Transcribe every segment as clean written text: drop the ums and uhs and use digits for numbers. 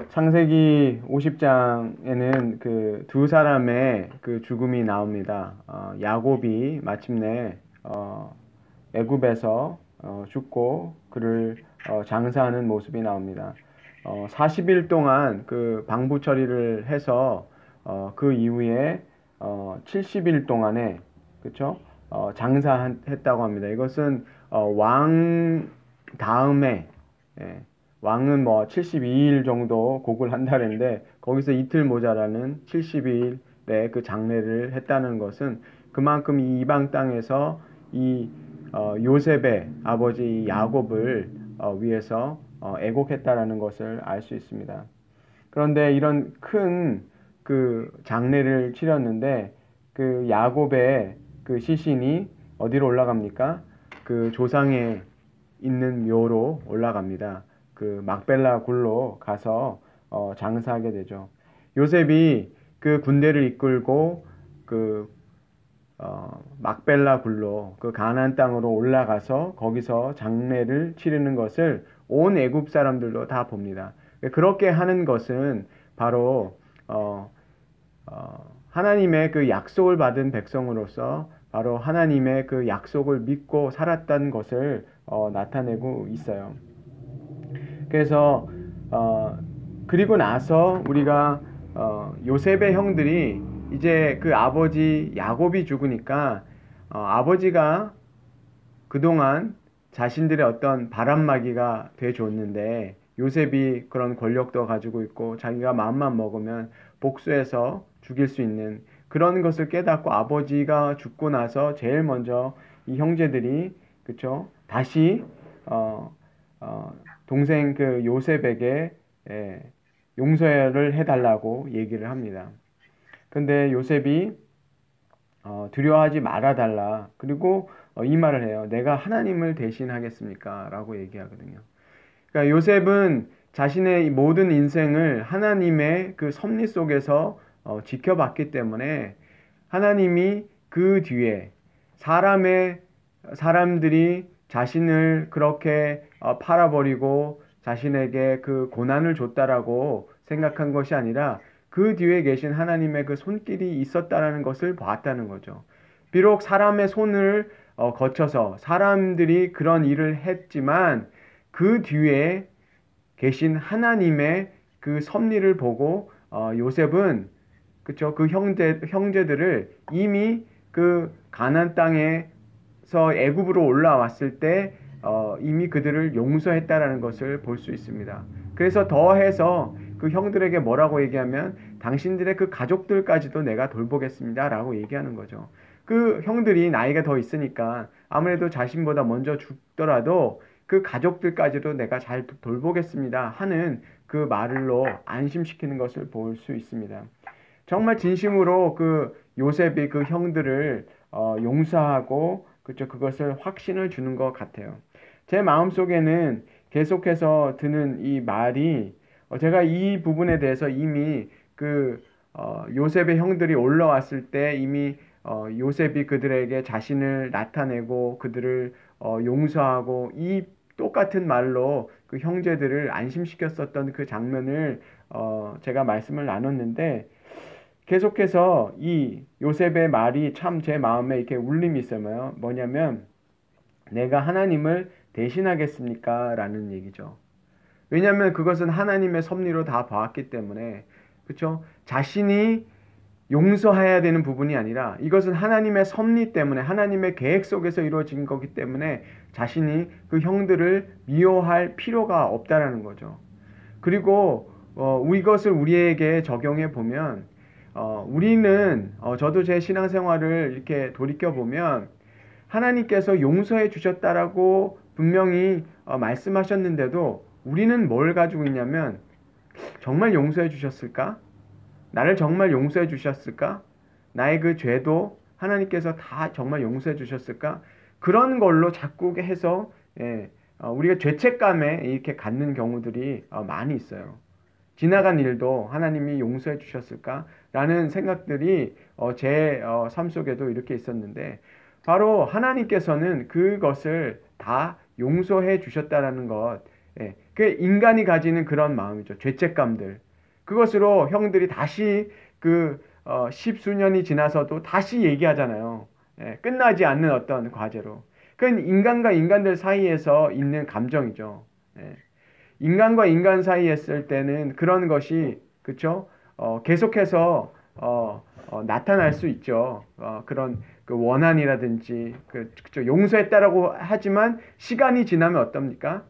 창세기 50장에는 그 두 사람의 그 죽음이 나옵니다. 야곱이 마침내 애굽에서 죽고 그를 장사하는 모습이 나옵니다. 40일 동안 그 방부 처리를 해서 그 이후에 70일 동안에 그쵸? 장사했다고 합니다. 이것은 왕 다음에 예, 왕은 뭐 72일 정도 곡을 한다는데 거기서 이틀 모자라는 72일의 그 장례를 했다는 것은 그만큼 이 이방 땅에서 이 요셉의 아버지 야곱을 위해서 애곡했다라는 것을 알 수 있습니다. 그런데 이런 큰 그 장례를 치렀는데 그 야곱의 그 시신이 어디로 올라갑니까? 그 조상에 있는 묘로 올라갑니다. 그 막벨라 굴로 가서 장사하게 되죠. 요셉이 그 군대를 이끌고 그 막벨라 굴로 그 가나안 땅으로 올라가서 거기서 장례를 치르는 것을 온 애굽 사람들도 다 봅니다. 그렇게 하는 것은 바로 하나님의 그 약속을 받은 백성으로서 바로 하나님의 그 약속을 믿고 살았다는 것을 나타내고 있어요. 그래서 그리고 나서 우리가 요셉의 형들이 이제 그 아버지 야곱이 죽으니까 아버지가 그동안 자신들의 어떤 바람막이가 돼줬는데 요셉이 그런 권력도 가지고 있고 자기가 마음만 먹으면 복수해서 죽일 수 있는 그런 것을 깨닫고 아버지가 죽고 나서 제일 먼저 이 형제들이 그쵸 다시 동생 그 요셉에게 용서를 해달라고 얘기를 합니다. 근데 요셉이 두려워하지 말아달라. 그리고 이 말을 해요. 내가 하나님을 대신하겠습니까? 라고 얘기하거든요. 그러니까 요셉은 자신의 모든 인생을 하나님의 그 섭리 속에서 지켜봤기 때문에 하나님이 그 뒤에 사람들이 자신을 그렇게 팔아버리고 자신에게 그 고난을 줬다라고 생각한 것이 아니라 그 뒤에 계신 하나님의 그 손길이 있었다라는 것을 봤다는 거죠. 비록 사람의 손을 거쳐서 사람들이 그런 일을 했지만 그 뒤에 계신 하나님의 그 섭리를 보고 요셉은 그쵸 그 형제들을 이미 그 가나안 땅에서 애굽으로 올라왔을 때 이미 그들을 용서했다라는 것을 볼 수 있습니다. 그래서 더해서 그 형들에게 뭐라고 얘기하면 당신들의 그 가족들까지도 내가 돌보겠습니다 라고 얘기하는 거죠. 그 형들이 나이가 더 있으니까 아무래도 자신보다 먼저 죽더라도 그 가족들까지도 내가 잘 돌보겠습니다 하는 그 말로 안심시키는 것을 볼 수 있습니다. 정말 진심으로 그 요셉이 그 형들을 용서하고 그쵸 그것을 확신을 주는 것 같아요. 제 마음속에는 계속해서 드는 이 말이 제가 이 부분에 대해서 이미 그 요셉의 형들이 올라왔을 때 이미 요셉이 그들에게 자신을 나타내고 그들을 용서하고 이 똑같은 말로 그 형제들을 안심시켰었던 그 장면을 제가 말씀을 나눴는데 계속해서 이 요셉의 말이 참 제 마음에 이렇게 울림이 있어요. 뭐냐면 내가 하나님을 대신하겠습니까? 라는 얘기죠. 왜냐하면 그것은 하나님의 섭리로 다 봐왔기 때문에 그렇죠? 자신이 용서해야 되는 부분이 아니라 이것은 하나님의 섭리 때문에 하나님의 계획 속에서 이루어진 거기 때문에 자신이 그 형들을 미워할 필요가 없다라는 거죠. 그리고 이것을 우리에게 적용해 보면 우리는 저도 제 신앙생활을 이렇게 돌이켜 보면 하나님께서 용서해 주셨다라고 분명히 말씀하셨는데도 우리는 뭘 가지고 있냐면 정말 용서해 주셨을까? 나를 정말 용서해 주셨을까? 나의 그 죄도 하나님께서 다 정말 용서해 주셨을까? 그런 걸로 자꾸 해서 우리가 죄책감에 이렇게 갖는 경우들이 많이 있어요. 지나간 일도 하나님이 용서해 주셨을까? 라는 생각들이 제 삶 속에도 이렇게 있었는데 바로 하나님께서는 그것을 다 용서해 주셨다라는 것 그 인간이 가지는 그런 마음이죠. 죄책감들. 그것으로 형들이 다시 십수년이 지나서도 다시 얘기하잖아요. 예, 끝나지 않는 어떤 과제로. 그건 인간과 인간들 사이에서 있는 감정이죠. 예. 인간과 인간 사이에 있을 때는 그런 것이, 그쵸? 계속해서, 나타날 수 있죠. 그런 그 원한이라든지, 그쵸? 용서했다라고 하지만 시간이 지나면 어떻습니까?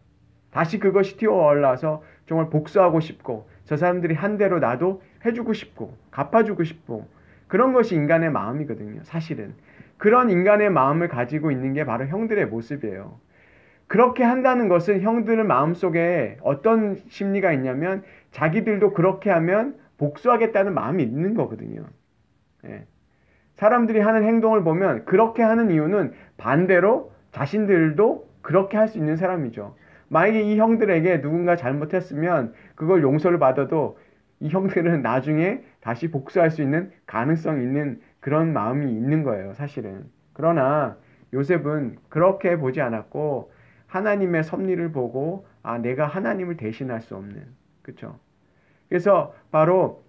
다시 그것이 튀어올라서 정말 복수하고 싶고, 저 사람들이 한 대로 나도 해주고 싶고, 갚아주고 싶고, 그런 것이 인간의 마음이거든요, 사실은. 그런 인간의 마음을 가지고 있는 게 바로 형들의 모습이에요. 그렇게 한다는 것은 형들의 마음속에 어떤 심리가 있냐면 자기들도 그렇게 하면 복수하겠다는 마음이 있는 거거든요. 예. 사람들이 하는 행동을 보면 그렇게 하는 이유는 반대로 자신들도 그렇게 할 수 있는 사람이죠. 만약에 이 형들에게 누군가 잘못했으면 그걸 용서를 받아도 이 형들은 나중에 다시 복수할 수 있는 가능성이 있는 그런 마음이 있는 거예요, 사실은. 그러나 요셉은 그렇게 보지 않았고 하나님의 섭리를 보고 내가 하나님을 대신할 수 없는, 그렇죠? 그래서 바로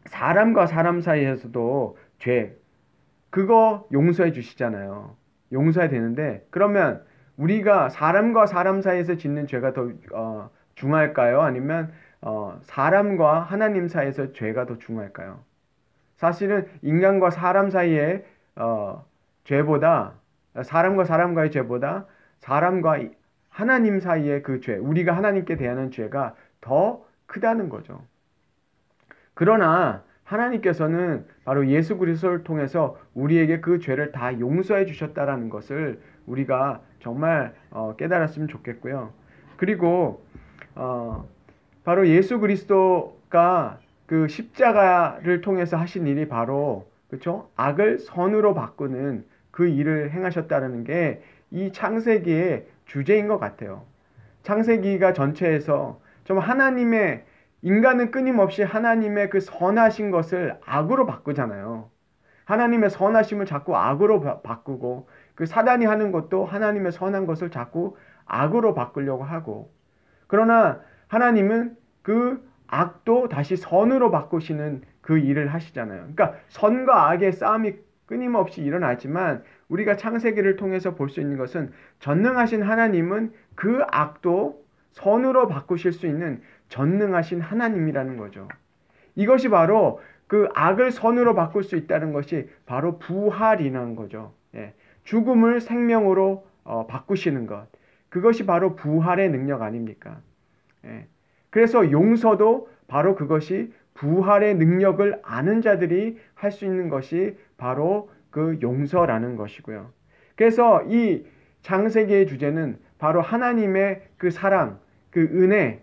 사람과 사람 사이에서도 죄, 그거 용서해 주시잖아요. 용서해야 되는데 그러면 우리가 사람과 사람 사이에서 짓는 죄가 더 중할까요? 아니면 사람과 하나님 사이에서 죄가 더 중할까요? 사실은 인간과 사람 사이의 죄보다, 사람과 사람과의 죄보다 사람과 하나님 사이의 그 죄, 우리가 하나님께 대하는 죄가 더 크다는 거죠. 그러나 하나님께서는 바로 예수 그리스도를 통해서 우리에게 그 죄를 다 용서해 주셨다라는 것을 우리가 정말 깨달았으면 좋겠고요. 그리고 바로 예수 그리스도가 그 십자가를 통해서 하신 일이 바로, 그렇죠? 악을 선으로 바꾸는 그 일을 행하셨다는 게 이 창세기의 주제인 것 같아요. 창세기가 전체에서 좀 하나님의, 인간은 끊임없이 하나님의 그 선하신 것을 악으로 바꾸잖아요. 하나님의 선하심을 자꾸 악으로 바꾸고, 그 사단이 하는 것도 하나님의 선한 것을 자꾸 악으로 바꾸려고 하고, 그러나 하나님은 그 악도 다시 선으로 바꾸시는 그 일을 하시잖아요. 그러니까 선과 악의 싸움이 끊임없이 일어나지만 우리가 창세기를 통해서 볼 수 있는 것은 전능하신 하나님은 그 악도 선으로 바꾸실 수 있는 전능하신 하나님이라는 거죠. 이것이 바로 그 악을 선으로 바꿀 수 있다는 것이 바로 부활이라는 거죠. 예. 죽음을 생명으로 바꾸시는 것. 그것이 바로 부활의 능력 아닙니까? 예. 그래서 용서도 바로 그것이 부활의 능력을 아는 자들이 할 수 있는 것이 바로 그 용서라는 것이고요. 그래서 이 창세기의 주제는 바로 하나님의 그 사랑, 그 은혜,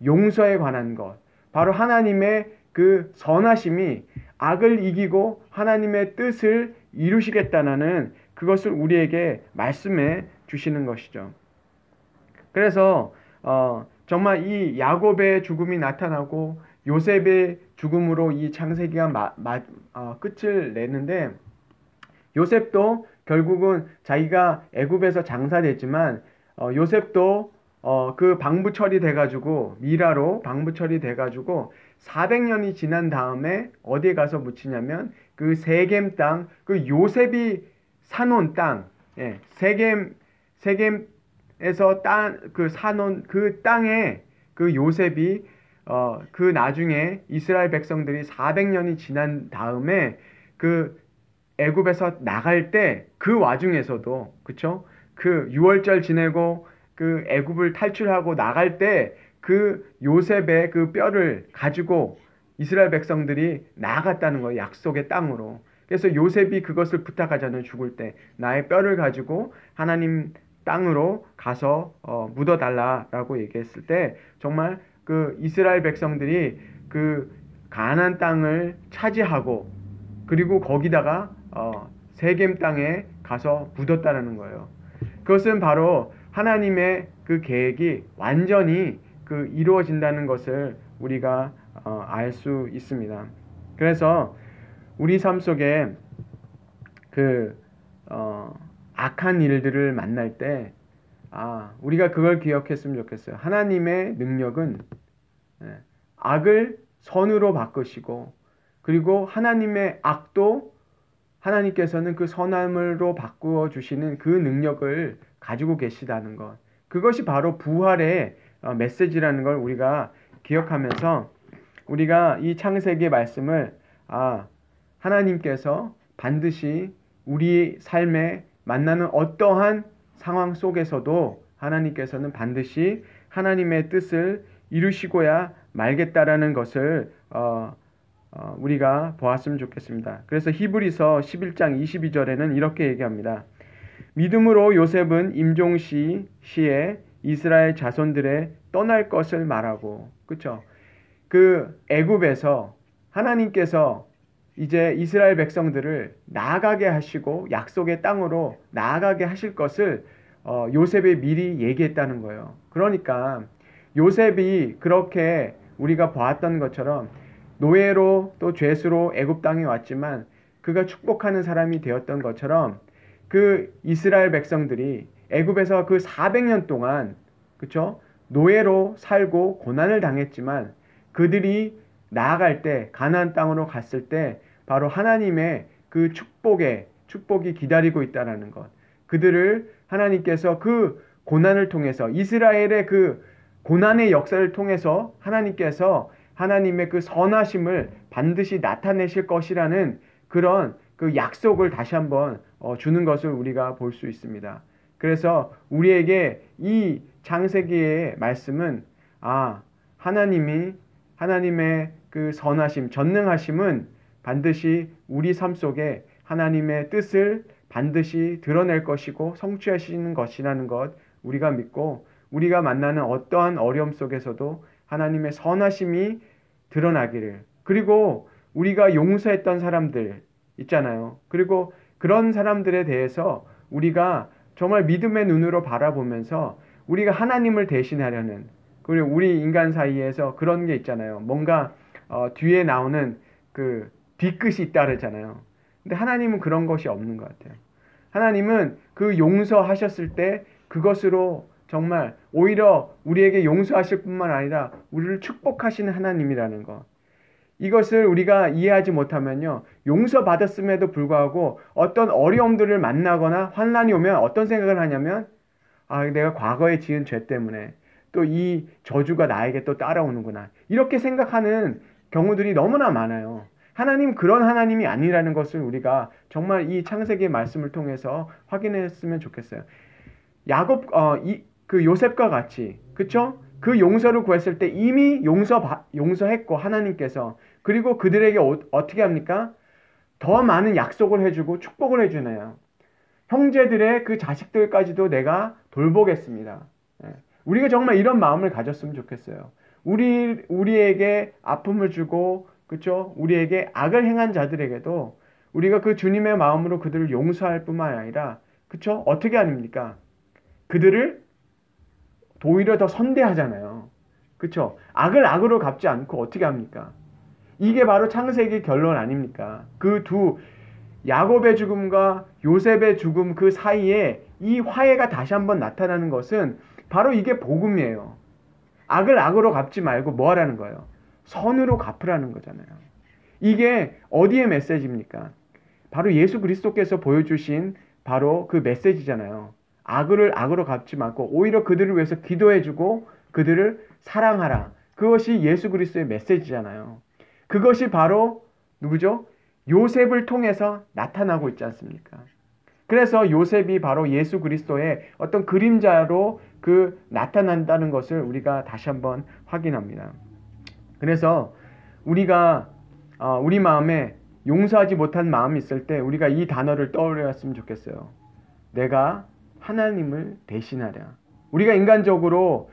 용서에 관한 것, 바로 하나님의 그 선하심이 악을 이기고 하나님의 뜻을 이루시겠다는 그것을 우리에게 말씀해 주시는 것이죠. 그래서 정말 이 야곱의 죽음이 나타나고 요셉의 죽음으로 이 창세기가 끝을 내는데, 요셉도 결국은 자기가 애굽에서 장사됐지만 요셉도 그 방부 처리돼가지고 미라로 방부 처리돼가지고 400년이 지난 다음에 어디에 가서 묻히냐면 그 세겜 땅, 그 요셉이 사놓은 땅, 예, 세겜에서 그 사놓은 그 땅에 그 요셉이 그 나중에 이스라엘 백성들이 400년이 지난 다음에 그 애굽에서 나갈 때 그 와중에서도, 그쵸? 그 6월절 지내고 그 애굽을 탈출하고 나갈 때 그 요셉의 그 뼈를 가지고 이스라엘 백성들이 나아갔다는 거예요. 약속의 땅으로. 그래서 요셉이 그것을 부탁하잖아요. 죽을 때 나의 뼈를 가지고 하나님 땅으로 가서 묻어달라라고 얘기했을 때 정말 그 이스라엘 백성들이 그 가나안 땅을 차지하고 그리고 거기다가 세겜 땅에 가서 묻었다는 거예요. 그것은 바로 하나님의 그 계획이 완전히 그 이루어진다는 것을 우리가 알 수 있습니다. 그래서 우리 삶 속에 그 악한 일들을 만날 때 우리가 그걸 기억했으면 좋겠어요. 하나님의 능력은 악을 선으로 바꾸시고, 그리고 하나님의 악도 하나님께서는 그 선함으로 바꾸어 주시는 그 능력을 가지고 계시다는 것. 그것이 바로 부활의 메시지라는 걸 우리가 기억하면서, 우리가 이 창세기의 말씀을 하나님께서 반드시 우리 삶에 만나는 어떠한 상황 속에서도 하나님께서는 반드시 하나님의 뜻을 이루시고야 말겠다라는 것을 우리가 보았으면 좋겠습니다. 그래서 히브리서 11장 22절에는 이렇게 얘기합니다. 믿음으로 요셉은 임종시 시에 이스라엘 자손들의 떠날 것을 말하고, 그렇죠? 그 애굽에서 하나님께서 이제 이스라엘 백성들을 나아가게 하시고 약속의 땅으로 나아가게 하실 것을 요셉이 미리 얘기했다는 거예요. 그러니까 요셉이 그렇게 우리가 보았던 것처럼 노예로 또 죄수로 애굽 땅에 왔지만 그가 축복하는 사람이 되었던 것처럼, 그 이스라엘 백성들이 애굽에서 그 400년 동안, 그렇죠? 노예로 살고 고난을 당했지만 그들이 나아갈 때, 가나안 땅으로 갔을 때 바로 하나님의 그 축복이 기다리고 있다는 것. 그들을 하나님께서 그 고난을 통해서, 이스라엘의 그 고난의 역사를 통해서 하나님께서 하나님의 그 선하심을 반드시 나타내실 것이라는 그런 그 약속을 다시 한번 주는 것을 우리가 볼 수 있습니다. 그래서 우리에게 이 창세기의 말씀은 하나님의 그 선하심, 전능하심은 반드시 우리 삶 속에 하나님의 뜻을 반드시 드러낼 것이고 성취하시는 것이라는 것 우리가 믿고, 우리가 만나는 어떠한 어려움 속에서도 하나님의 선하심이 드러나기를, 그리고 우리가 용서했던 사람들 있잖아요. 그리고 그런 사람들에 대해서 우리가 정말 믿음의 눈으로 바라보면서 우리가 하나님을 대신하려는, 그리고 우리 인간 사이에서 그런 게 있잖아요. 뭔가 뒤에 나오는 그 뒤끝이 있다 그러잖아요. 근데 하나님은 그런 것이 없는 것 같아요. 하나님은 그 용서하셨을 때 그것으로 정말 오히려 우리에게 용서하실 뿐만 아니라 우리를 축복하시는 하나님이라는 것. 이것을 우리가 이해하지 못하면요, 용서받았음에도 불구하고 어떤 어려움들을 만나거나 환난이 오면 어떤 생각을 하냐면, 내가 과거에 지은 죄 때문에 또 이 저주가 나에게 또 따라오는구나, 이렇게 생각하는 경우들이 너무나 많아요. 하나님 그런 하나님이 아니라는 것을 우리가 정말 이 창세기의 말씀을 통해서 확인했으면 좋겠어요. 그 요셉과 같이, 그쵸? 그 용서를 구했을 때 이미 용서했고 하나님께서, 그리고 그들에게 어떻게 합니까? 더 많은 약속을 해주고 축복을 해주네요. 형제들의 그 자식들까지도 내가 돌보겠습니다. 우리가 정말 이런 마음을 가졌으면 좋겠어요. 우리에게 아픔을 주고, 그쵸? 우리에게 악을 행한 자들에게도 우리가 그 주님의 마음으로 그들을 용서할 뿐만 아니라, 그쵸? 어떻게 합니까? 그들을 오히려 더 선대하잖아요. 그쵸? 악을 악으로 갚지 않고 어떻게 합니까? 이게 바로 창세기 결론 아닙니까? 야곱의 죽음과 요셉의 죽음 그 사이에 이 화해가 다시 한번 나타나는 것은 바로 이게 복음이에요. 악을 악으로 갚지 말고 뭐 하라는 거예요? 선으로 갚으라는 거잖아요. 이게 어디의 메시지입니까? 바로 예수 그리스도께서 보여주신 바로 그 메시지잖아요. 악을 악으로 갚지 말고 오히려 그들을 위해서 기도해주고 그들을 사랑하라. 그것이 예수 그리스도의 메시지잖아요. 그것이 바로 누구죠? 요셉을 통해서 나타나고 있지 않습니까? 그래서 요셉이 바로 예수 그리스도의 어떤 그림자로 나타난다는 것을 우리가 다시 한번 확인합니다. 그래서 우리가 우리 마음에 용서하지 못한 마음이 있을 때 우리가 이 단어를 떠올렸으면 좋겠어요. 내가 하나님을 대신하랴. 우리가 인간적으로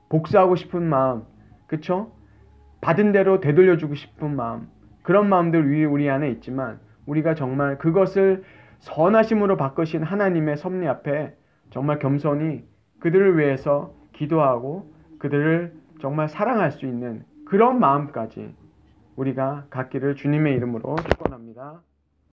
복수하고 싶은 마음, 그쵸? 받은 대로 되돌려주고 싶은 마음, 그런 마음들 우리 안에 있지만 우리가 정말 그것을 선하심으로 바꾸신 하나님의 섭리 앞에 정말 겸손히 그들을 위해서 기도하고 그들을 정말 사랑할 수 있는 그런 마음까지 우리가 갖기를 주님의 이름으로 축원합니다.